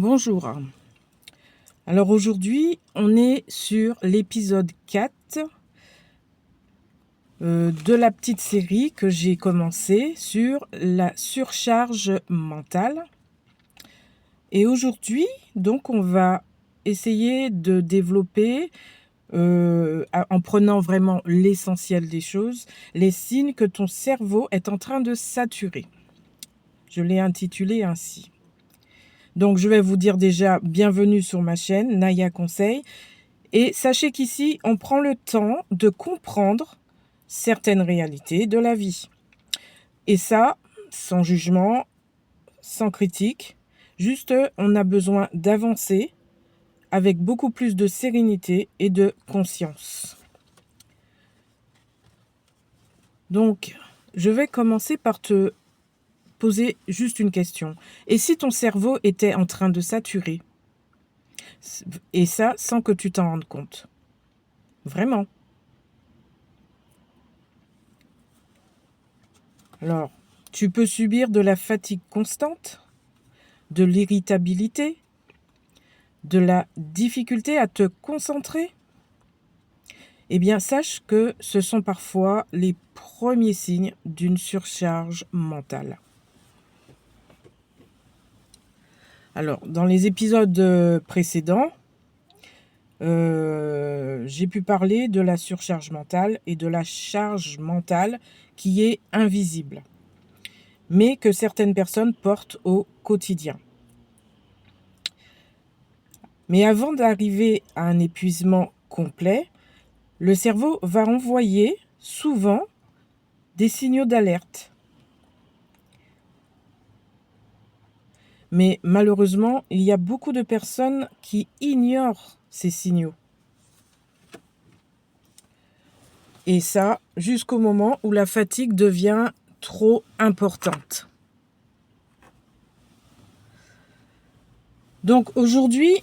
Bonjour. Alors aujourd'hui, on est sur l'épisode 4 de la petite série que j'ai commencée sur la surcharge mentale. Et aujourd'hui, donc, on va essayer de développer, en prenant vraiment l'essentiel des choses, les signes que ton cerveau est en train de saturer. Je l'ai intitulé ainsi. Donc, je vais vous dire déjà bienvenue sur ma chaîne, Naya Conseil. Et sachez qu'ici, on prend le temps de comprendre certaines réalités de la vie. Et ça, sans jugement, sans critique. Juste, on a besoin d'avancer avec beaucoup plus de sérénité et de conscience. Donc, je vais commencer par te poser juste une question. Et si ton cerveau était en train de saturer? Et ça, sans que tu t'en rendes compte. Vraiment. Alors, tu peux subir de la fatigue constante, de l'irritabilité, de la difficulté à te concentrer. Eh bien, sache que ce sont parfois les premiers signes d'une surcharge mentale. Alors, dans les épisodes précédents, j'ai pu parler de la surcharge mentale et de la charge mentale qui est invisible, mais que certaines personnes portent au quotidien. Mais avant d'arriver à un épuisement complet, le cerveau va envoyer souvent des signaux d'alerte. Mais malheureusement, il y a beaucoup de personnes qui ignorent ces signaux. Et ça, jusqu'au moment où la fatigue devient trop importante. Donc aujourd'hui,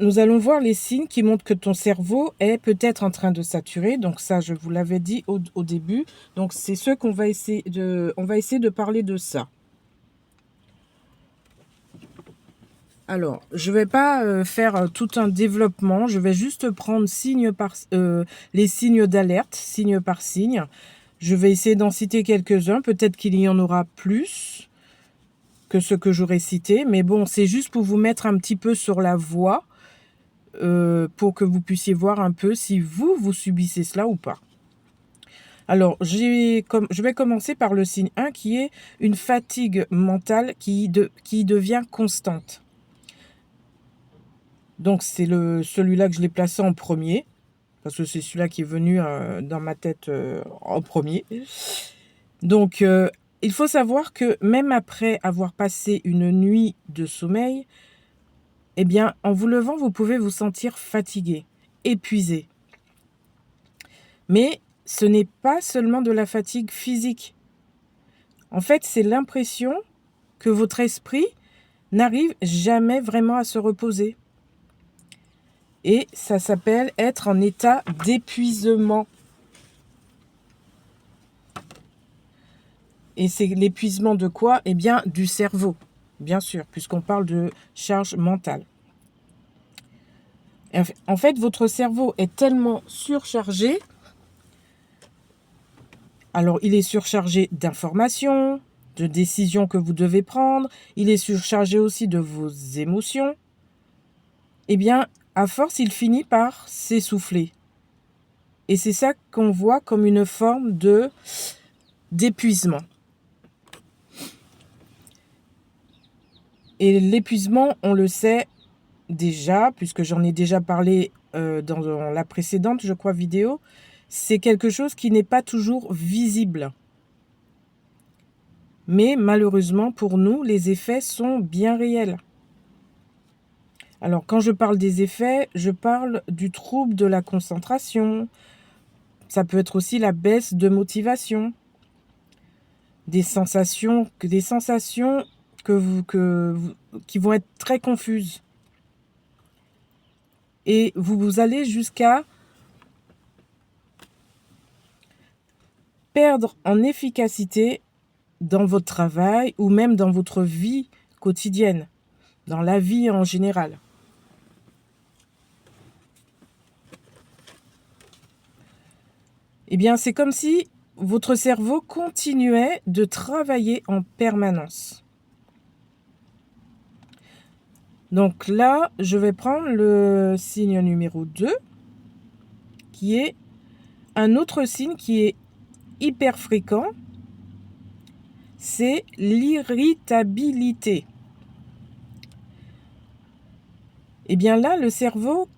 nous allons voir les signes qui montrent que ton cerveau est peut-être en train de saturer. Donc ça, je vous l'avais dit au début. Donc c'est ce qu'on va essayer de parler de ça. Alors, je ne vais pas faire tout un développement. Je vais juste prendre les signes d'alerte, signe par signe. Je vais essayer d'en citer quelques-uns. Peut-être qu'il y en aura plus que ce que j'aurais cité. Mais bon, c'est juste pour vous mettre un petit peu sur la voie. Pour que vous puissiez voir un peu si vous subissez cela ou pas. Alors, je vais commencer par le signe 1 qui est une fatigue mentale qui devient constante. Donc, c'est celui-là que je l'ai placé en premier, parce que c'est celui-là qui est venu dans ma tête en premier. Donc, il faut savoir que même après avoir passé une nuit de sommeil, eh bien, en vous levant, vous pouvez vous sentir fatigué, épuisé. Mais ce n'est pas seulement de la fatigue physique. En fait, c'est l'impression que votre esprit n'arrive jamais vraiment à se reposer. Et ça s'appelle être en état d'épuisement. Et c'est l'épuisement de quoi? Eh bien, du cerveau, bien sûr, puisqu'on parle de charge mentale. En fait, votre cerveau est tellement surchargé. Alors, il est surchargé d'informations, de décisions que vous devez prendre. Il est surchargé aussi de vos émotions. Eh bien, à force, il finit par s'essouffler. Et c'est ça qu'on voit comme une forme d'épuisement. Et l'épuisement, on le sait déjà, puisque j'en ai déjà parlé dans la précédente, je crois, vidéo, c'est quelque chose qui n'est pas toujours visible. Mais malheureusement, pour nous, les effets sont bien réels. Alors, quand je parle des effets, je parle du trouble de la concentration. Ça peut être aussi la baisse de motivation. Des sensations qui vont être très confuses. Et vous allez jusqu'à perdre en efficacité dans votre travail ou même dans votre vie quotidienne. dans la vie en général. Eh bien, c'est comme si votre cerveau continuait de travailler en permanence. Donc là, je vais prendre le signe numéro 2, qui est un autre signe qui est hyper fréquent, c'est l'irritabilité. Eh bien là, le cerveau,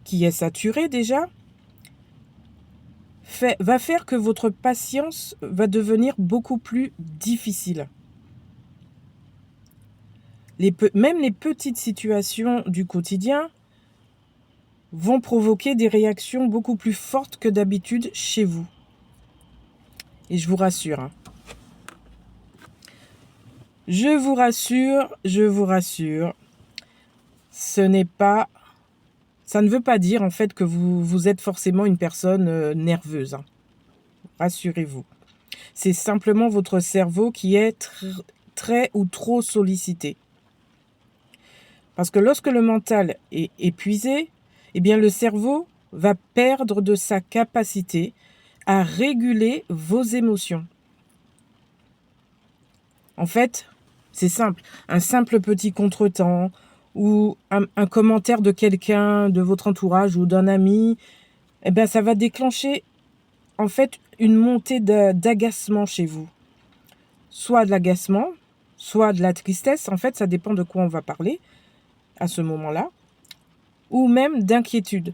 qui est saturé déjà, va faire que votre patience va devenir beaucoup plus difficile. Même les petites situations du quotidien vont provoquer des réactions beaucoup plus fortes que d'habitude chez vous. Et je vous rassure, hein. Je vous rassure, ça ne veut pas dire en fait que vous êtes forcément une personne nerveuse, hein. Rassurez-vous. C'est simplement votre cerveau qui est très ou trop sollicité. Parce que lorsque le mental est épuisé, eh bien le cerveau va perdre de sa capacité à réguler vos émotions. En fait, c'est simple. Un simple petit contretemps ou un commentaire de quelqu'un de votre entourage ou d'un ami, eh bien ça va déclencher en fait une montée d'agacement chez vous. Soit de l'agacement, soit de la tristesse. En fait, ça dépend de quoi on va parler à ce moment-là. Ou même d'inquiétude.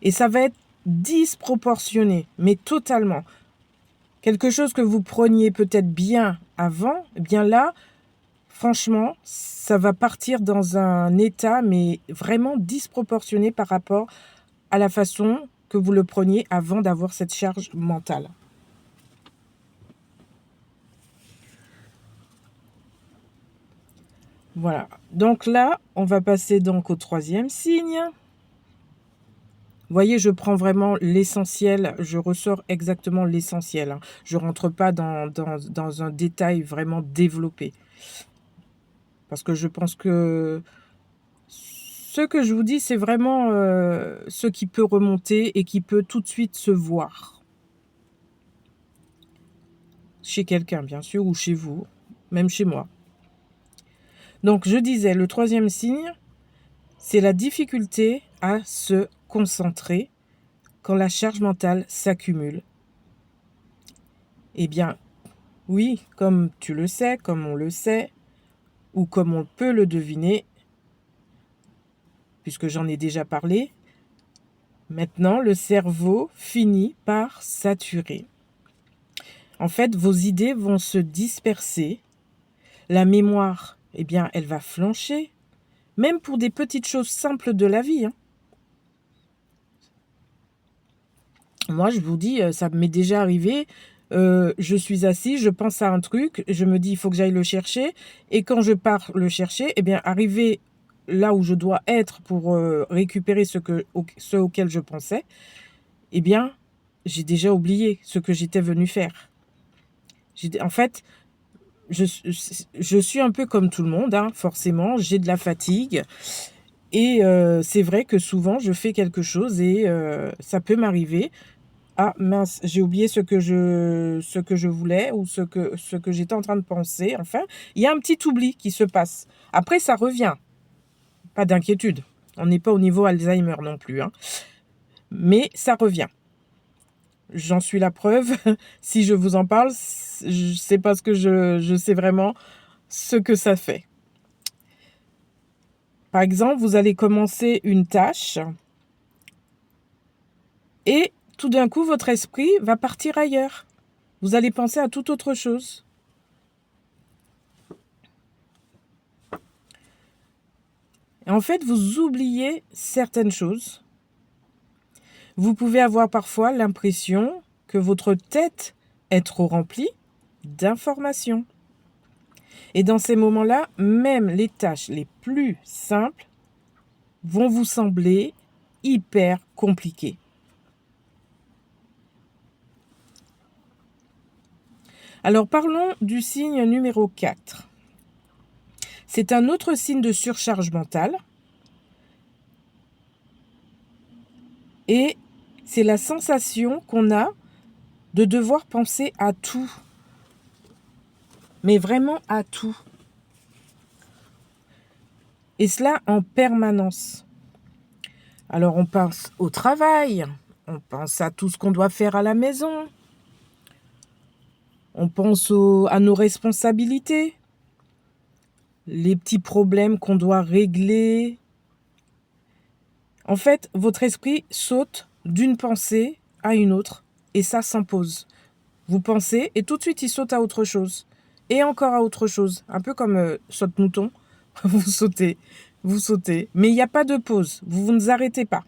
Et ça va être disproportionné, mais totalement. Quelque chose que vous preniez peut-être bien avant, eh bien là, franchement, ça va partir dans un état, mais vraiment disproportionné par rapport à la façon que vous le preniez avant d'avoir cette charge mentale. Voilà. Donc là, on va passer donc au troisième signe. Vous voyez, je prends vraiment l'essentiel, je ressors exactement l'essentiel, hein. Je ne rentre pas dans un détail vraiment développé. Parce que je pense que ce que je vous dis, c'est vraiment ce qui peut remonter et qui peut tout de suite se voir. Chez quelqu'un, bien sûr, ou chez vous, même chez moi. Donc, je disais, le troisième signe, c'est la difficulté à se concentrer quand la charge mentale s'accumule. Eh bien, oui, comme tu le sais, comme on le sait, ou comme on peut le deviner, puisque j'en ai déjà parlé, maintenant le cerveau finit par saturer. En fait, vos idées vont se disperser, la mémoire, eh bien, elle va flancher, même pour des petites choses simples de la vie, hein. Moi, je vous dis, ça m'est déjà arrivé. Je suis assise, je pense à un truc, je me dis, il faut que j'aille le chercher. Et quand je pars le chercher, eh bien, arrivé là où je dois être pour récupérer ce auquel je pensais, eh bien, j'ai déjà oublié ce que j'étais venu faire. En fait, je suis un peu comme tout le monde, hein, forcément, j'ai de la fatigue. Et c'est vrai que souvent, je fais quelque chose et ça peut m'arriver. Ah mince, j'ai oublié ce que je voulais ou ce que j'étais en train de penser. Enfin, il y a un petit oubli qui se passe. Après, ça revient. Pas d'inquiétude. On n'est pas au niveau Alzheimer non plus, hein. Mais ça revient. J'en suis la preuve. Si je vous en parle, c'est parce que je sais vraiment ce que ça fait. Par exemple, vous allez commencer une tâche et tout d'un coup, votre esprit va partir ailleurs. Vous allez penser à toute autre chose. Et en fait, vous oubliez certaines choses. Vous pouvez avoir parfois l'impression que votre tête est trop remplie d'informations. Et dans ces moments-là, même les tâches les plus simples vont vous sembler hyper compliquées. Alors parlons du signe numéro 4. C'est un autre signe de surcharge mentale. Et c'est la sensation qu'on a de devoir penser à tout. Mais vraiment à tout. Et cela en permanence. Alors on pense au travail, on pense à tout ce qu'on doit faire à la maison, on pense à nos responsabilités, les petits problèmes qu'on doit régler. En fait, votre esprit saute d'une pensée à une autre et ça s'impose. Vous pensez et tout de suite il saute à autre chose. Et encore à autre chose. Un peu comme saute-mouton. Vous sautez, mais il n'y a pas de pause. Vous ne arrêtez pas.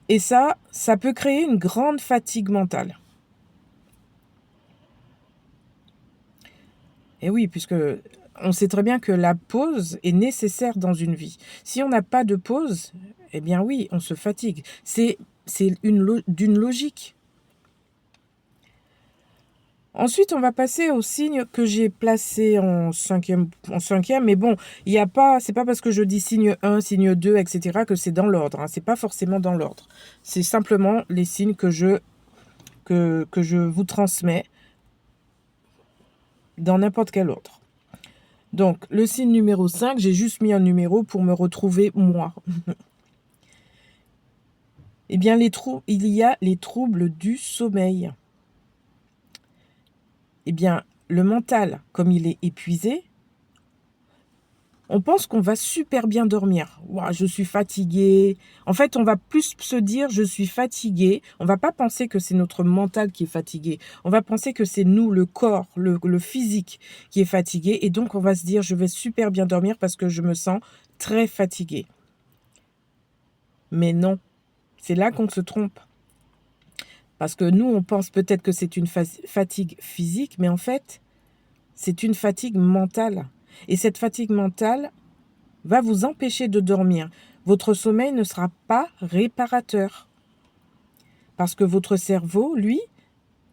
Et ça peut créer une grande fatigue mentale. Et oui, puisque on sait très bien que la pause est nécessaire dans une vie. Si on n'a pas de pause, eh bien oui, on se fatigue. C'est d'une logique. Ensuite, on va passer au signe que j'ai placé en cinquième. Mais bon, c'est pas parce que je dis signe 1, signe 2, etc. que c'est dans l'ordre. Hein. C'est pas forcément dans l'ordre. C'est simplement les signes que je vous transmets dans n'importe quel ordre. Donc, le signe numéro 5, j'ai juste mis un numéro pour me retrouver moi. Eh bien, il y a les troubles du sommeil. Eh bien, le mental, comme il est épuisé, on pense qu'on va super bien dormir. Ouah, je suis fatiguée. En fait, on va plus se dire je suis fatiguée. On va pas penser que c'est notre mental qui est fatigué. On va penser que c'est nous, le corps, le physique qui est fatigué. Et donc, on va se dire je vais super bien dormir parce que je me sens très fatiguée. Mais non, c'est là qu'on se trompe. Parce que nous, on pense peut-être que c'est une fatigue physique, mais en fait, c'est une fatigue mentale. Et cette fatigue mentale va vous empêcher de dormir. Votre sommeil ne sera pas réparateur. Parce que votre cerveau, lui,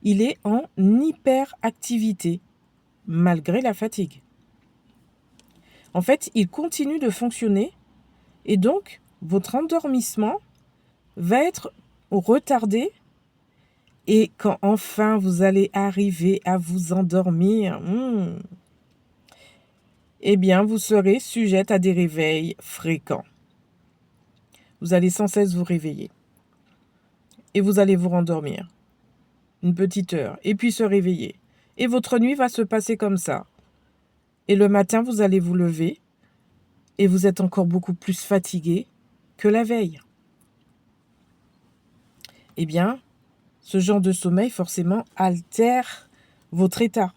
il est en hyperactivité, malgré la fatigue. En fait, il continue de fonctionner et donc votre endormissement va être retardé. Et quand enfin vous allez arriver à vous endormir, eh bien, vous serez sujette à des réveils fréquents. Vous allez sans cesse vous réveiller. Et vous allez vous rendormir. Une petite heure. Et puis se réveiller. Et votre nuit va se passer comme ça. Et le matin, vous allez vous lever. Et vous êtes encore beaucoup plus fatigué que la veille. Eh bien, ce genre de sommeil, forcément, altère votre état.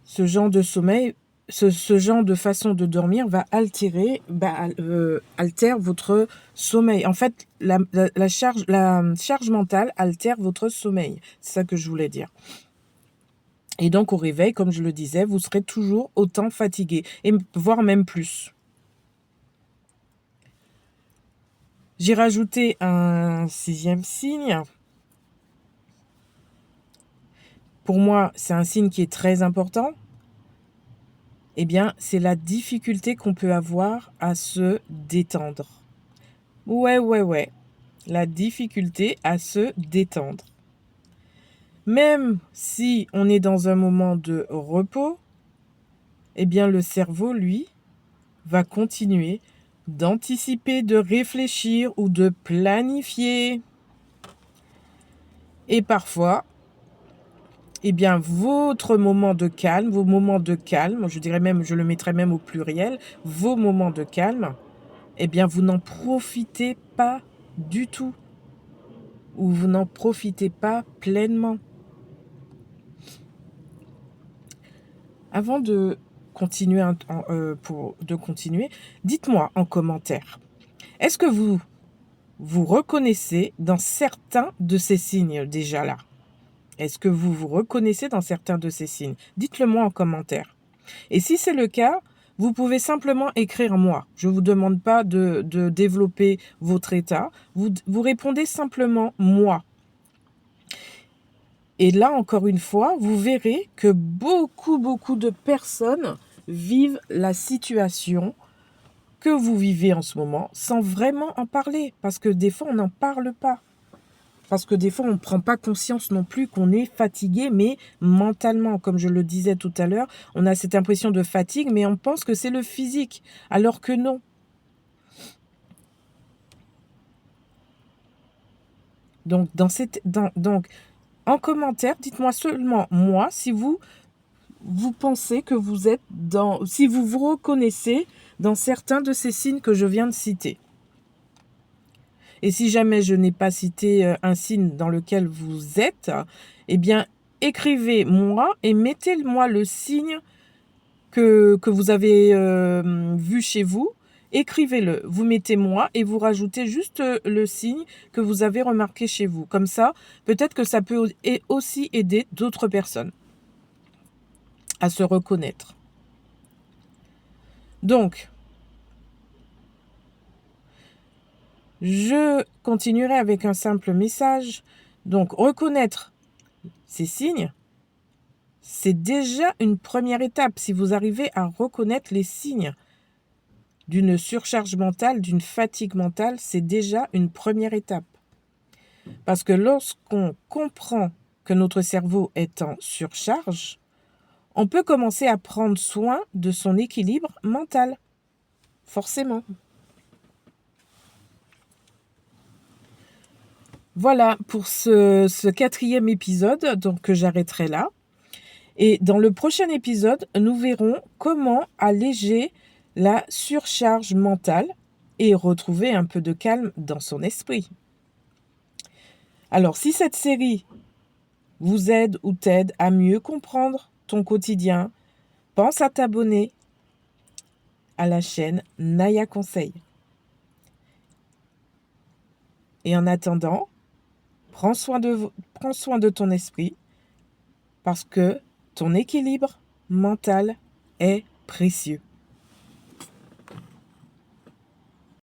Ce genre de sommeil, ce genre de façon de dormir va altère votre sommeil. En fait, la charge mentale altère votre sommeil. C'est ça que je voulais dire. Et donc, au réveil, comme je le disais, vous serez toujours autant fatigué, et voire même plus. J'ai rajouté un 6e signe. Pour moi, c'est un signe qui est très important. Eh bien, c'est la difficulté qu'on peut avoir à se détendre. Ouais. La difficulté à se détendre. Même si on est dans un moment de repos, eh bien, le cerveau, lui, va continuer d'anticiper, de réfléchir ou de planifier. Et parfois, eh bien, votre moment de calme, vos moments de calme, je le mettrais même au pluriel, vos moments de calme, eh bien, vous n'en profitez pas du tout. Ou vous n'en profitez pas pleinement. Avant de continuer, dites-moi en commentaire, est-ce que vous reconnaissez dans certains de ces signes déjà là? Est-ce que vous vous reconnaissez dans certains de ces signes? Dites-le moi en commentaire. Et si c'est le cas, vous pouvez simplement écrire moi. Je ne vous demande pas de développer votre état. Vous répondez simplement moi. Et là, encore une fois, vous verrez que beaucoup de personnes vivent la situation que vous vivez en ce moment sans vraiment en parler. Parce que des fois, on n'en parle pas. Parce que des fois, on ne prend pas conscience non plus qu'on est fatigué, mais mentalement, comme je le disais tout à l'heure, on a cette impression de fatigue, mais on pense que c'est le physique, alors que non. Donc, en commentaire, dites-moi seulement, moi, si vous pensez que vous êtes si vous vous reconnaissez dans certains de ces signes que je viens de citer. Et si jamais je n'ai pas cité un signe dans lequel vous êtes, eh bien, écrivez-moi et mettez-moi le signe que vous avez vu chez vous. Écrivez-le, vous mettez moi et vous rajoutez juste le signe que vous avez remarqué chez vous. Comme ça, peut-être que ça peut aussi aider d'autres personnes à se reconnaître. Donc, je continuerai avec un simple message. Donc, reconnaître ces signes, c'est déjà une première étape. Si vous arrivez à reconnaître les signes d'une surcharge mentale, d'une fatigue mentale, c'est déjà une première étape. Parce que lorsqu'on comprend que notre cerveau est en surcharge, on peut commencer à prendre soin de son équilibre mental. Forcément. Voilà pour ce 4e épisode, donc que j'arrêterai là. Et dans le prochain épisode, nous verrons comment alléger la surcharge mentale et retrouver un peu de calme dans son esprit. Alors, si cette série vous aide ou t'aide à mieux comprendre ton quotidien, pense à t'abonner à la chaîne Naya Conseil. Et en attendant, prends soin de ton esprit parce que ton équilibre mental est précieux.